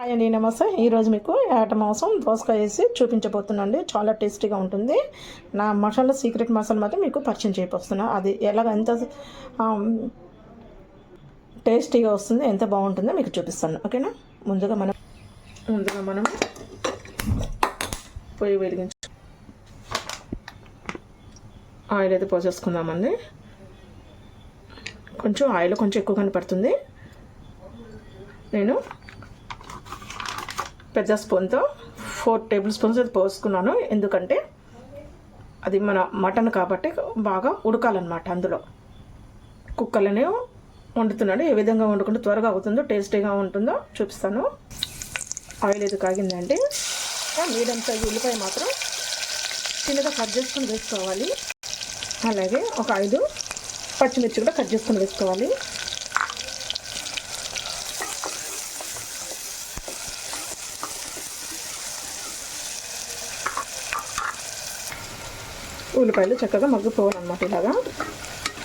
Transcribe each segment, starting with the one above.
Hi అండి, నమస్తే. ఈరోజు మీకు ఏట మాంసం దోసకాయ వేసి చూపించబోతున్నాండి. చాలా టేస్టీగా ఉంటుంది. నా మసాలా సీక్రెట్ మసాలా మాత్రం మీకు పరిచయం చేయబోతున్నా. అది ఎంత టేస్టీగా వస్తుంది, ఎంత బాగుంటుందో మీకు చూపిస్తాను. ఓకేనా? ముందుగా మనం పొయ్యి వెలిగించి ఆయిల్ అయితే పోసేసుకుందామండి. ఆయిల్ కొంచెం ఎక్కువగానే పడుతుంది. నేను పెద్ద స్పూన్తో 4 టేబుల్ స్పూన్స్ అది పోసుకున్నాను. ఎందుకంటే అది మన మటన్ కాబట్టి బాగా ఉడకాలన్నమాట. అందులో కుక్కర్లోనే వండుతున్నాడు. ఏ విధంగా వండుకుంటే త్వరగా అవుతుందో, టేస్టీగా ఉంటుందో చూపిస్తాను. ఆయిల్ అయితే కాగిందండి. మీడియం సైజు ఉల్లిపాయ మాత్రం చిన్నగా కట్ చేసుకొని వేసుకోవాలి. అలాగే ఒక 5 పచ్చిమిర్చి కూడా కట్ చేసుకొని వేసుకోవాలి. ఉల్లిపాయలు చక్కగా మగ్గిపోవాలన్నమాట ఇలాగా.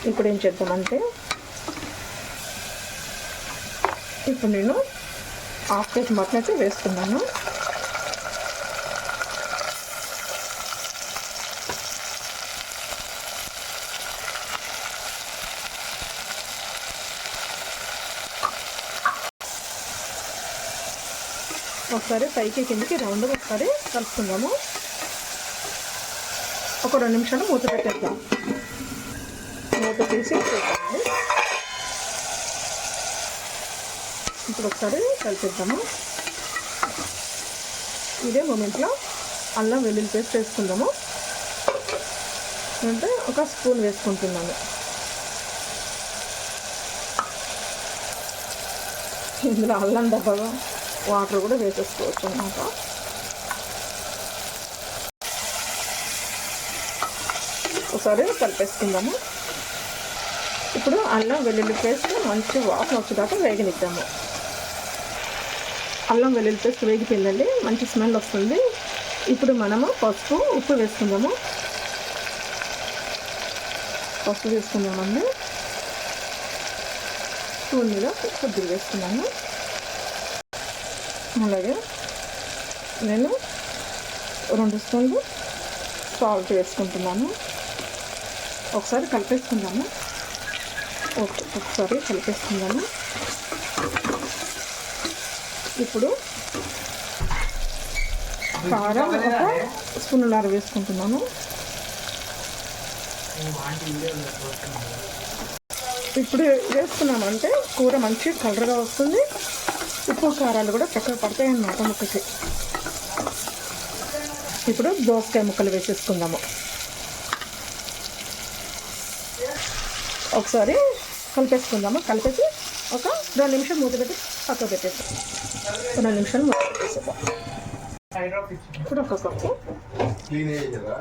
ఇప్పుడు ఏం చేద్దామంటే, ఇప్పుడు నేను 1/2 కేజీ మటన్ అయితే వేసుకున్నాను. ఒకసారి పైకి కిందికి రౌండ్గా ఒకసారి కలుపుకుందాము. ఒక 2 నిమిషాలు మూత పెట్టేద్దాం. మూత తీసి చూద్దామండి. ఇప్పుడు ఒకసారి కలిపేద్దాము. ఇదే మూమెంట్లో అల్లం వెల్లుల్లి పేస్ట్ వేసుకుందాము. అంటే ఒక స్పూన్ వేసుకుంటున్నాను. ఇందులో అల్లం డబ్బాగా వాటర్ కూడా వేసేసుకోవచ్చు అన్నమాట. ఒకసారి కలిపేసుకుందాము. ఇప్పుడు అల్లం వెల్లుల్లి పేస్ట్ మంచి వాసన వచ్చేదాకా వేగనిద్దాము. అల్లం వెల్లుల్లి పేస్ట్ వేగిపోయిందండి, మంచి స్మెల్ వస్తుంది. ఇప్పుడు మనము పసుపు, ఉప్పు వేసుకుందాము. పసుపు వేసుకుందామండి. స్పూన్ మీద కొద్దిగా వేసుకున్నాను. అలాగే నేను 2 స్పూన్లు సాల్ట్ వేసుకుంటున్నాను. ఒకసారి కలిపేసుకుందాము. ఒకసారి కలిపేసుకుందాము. ఇప్పుడు కారం 1 స్పూన్న్నర వేసుకుంటున్నాను. ఇప్పుడు వేసుకున్నామంటే కూర మంచి కలర్గా వస్తుంది. ఉప్పు కారాలు కూడా చక్కగా పడతాయి అన్నమాట ముక్కకి. ఇప్పుడు దోసకాయ ముక్కలు వేసేసుకుందాము. ఒకసారి కలిపేసుకుందాము. కలిపేసి ఒక 2 నిమిషాలు మూత పెట్టి పక్కకు పెట్టేసి 2 నిమిషాలు మూత పెట్టేసేద్దాం. ఇప్పుడు ఒక కప్పు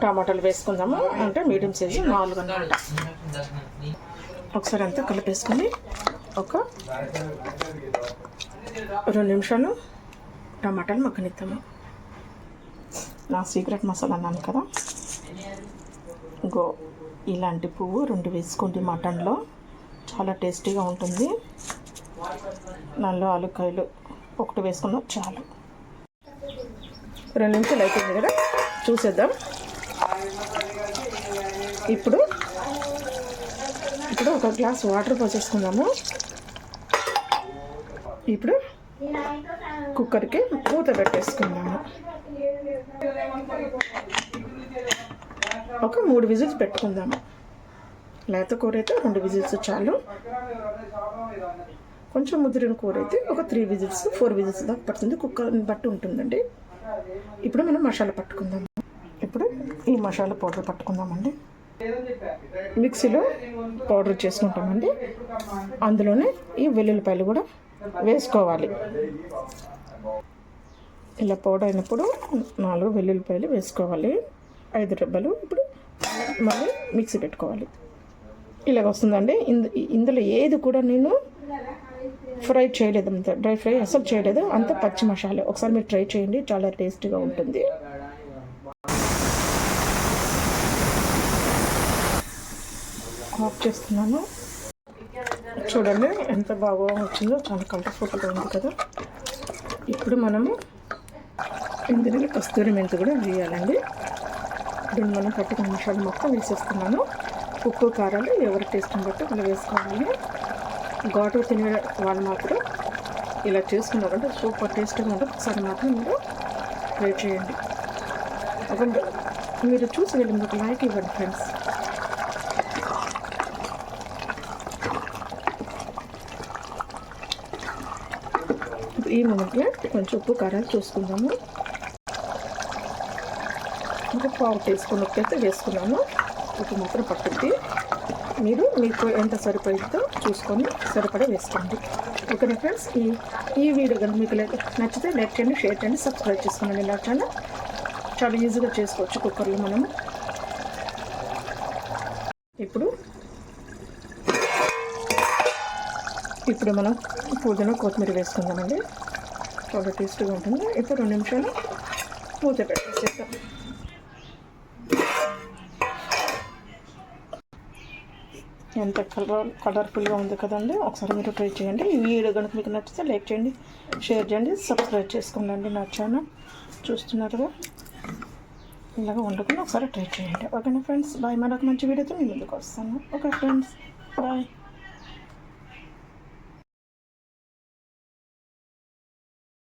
టమాటాలు వేసుకుందాము. అంటే మీడియం సైజు 4 అన్నమాట. ఒకసారి అంతా కలిపేసుకొని ఒక 2 నిమిషాలు టమాటాలు మగ్గనిద్దాము. నా సీక్రెట్ మసాలా అన్నాను కదా, ఇలాంటి పువ్వు 2 వేసుకోండి. మటన్లో చాలా టేస్టీగా ఉంటుంది. నల్ల ఆలుకాయలు 1 వేసుకున్నా చాలు. 2 నిమిషాలు అయిపోయింది కదా, చూసేద్దాం. ఇప్పుడు ఒక గ్లాస్ వాటర్ పోసేసుకుందాము. ఇప్పుడు కుక్కర్కి మూత పెట్టేసుకుందాము. ఒక 3 విజిల్స్ పెట్టుకుందాము. లేత కూర అయితే 2 విజిల్స్ చాలు. కొంచెం ముదిరిన కూర అయితే ఒక 3 విజిల్స్ 4 విజిల్స్ దాకా పడుతుంది. కుక్కర్ని బట్టి ఉంటుందండి. ఇప్పుడు మనం మసాలా పట్టుకుందాము. ఇప్పుడు ఈ మసాలా పౌడర్ పట్టుకుందామండి. మిక్సీలో పౌడర్ చేసుకుంటామండి. అందులోనే ఈ వెల్లుల్లిపాయలు కూడా వేసుకోవాలి. ఇలా పౌడర్ అయినప్పుడు 4 వెల్లుల్లిపాయలు వేసుకోవాలి. 5 రెబ్బలు. ఇప్పుడు మళ్ళీ మిక్సీ పెట్టుకోవాలి. ఇలాగ వస్తుందండి. ఇందులో ఏది కూడా నేను ఫ్రై చేయలేదు, అంత డ్రై ఫ్రై అసలు చేయలేదు. అంత పచ్చి మసాలా. ఒకసారి మీరు ట్రై చేయండి, చాలా టేస్టీగా ఉంటుంది. ఆఫ్ చేస్తున్నాను. చూడండి ఎంత బాగా వచ్చిందో, చాలా కలర్ఫుల్గా ఉంది కదా. ఇప్పుడు మనము ఇందులో కస్తూరి మెంతి కూడా వేయాలండి. దీన్ని మనం పట్టుకున్న నిమిషాలు మొత్తం వేసేస్తున్నాను. ఉప్పు కారాలు ఎవరి టేస్ట్ని బట్టి అలా వేసుకోవాలి. ఘాటు తినే వాళ్ళు మాత్రం ఇలా చేసుకున్నారంటే సూపర్ టేస్ట్గా ఉంటుంది. ఒకసారి మాత్రం మీరు ట్రై చేయండి. మీరు చూసి వెళ్ళి ఒక లైక్ ఇవ్వండి ఫ్రెండ్స్. ఈ మూమెంట్లో కొంచెం ఉప్పు కారాలు చూసుకుందాము. ఒక పావు టీస్పూన్ ఉప్పు అయితే వేసుకున్నాను. ఉప్పు మాత్రం పట్టుద్ది. మీరు మీకు ఎంత సరిపోయిందో చూసుకొని సరిపడా వేసుకోండి. ఓకేనా ఫ్రెండ్స్, ఈ వీడియో కనుక మీకు నచ్చితే లైక్ చేయండి, షేర్ చేయండి, సబ్స్క్రైబ్ చేసుకోండి. నా ఛానల్ చాలా ఈజీగా చేసుకోవచ్చు కుక్కర్లో మనము. ఇప్పుడు మనం పుదీనా కొత్తిమీర వేసుకుందామండి. చాలా టేస్టీగా ఉంటుంది. ఇప్పుడు 2 నిమిషాలు మూత పెట్టేసేద్దాం. ఎంత కలర్ఫుల్గా ఉంది కదండి. ఒకసారి మీరు ట్రై చేయండి. ఈ వీడియో కనుక మీకు నచ్చితే లైక్ చేయండి, షేర్ చేయండి, సబ్స్క్రైబ్ చేసుకోండి. నా ఛానల్ చూస్తున్నారుగా, ఇలాగ వండుకుని ఒకసారి ట్రై చేయండి. ఓకేనా ఫ్రెండ్స్, బాయ్. మరొక మంచి వీడియోతో మీ ముందుకు వస్తాను. Okay friends, bye.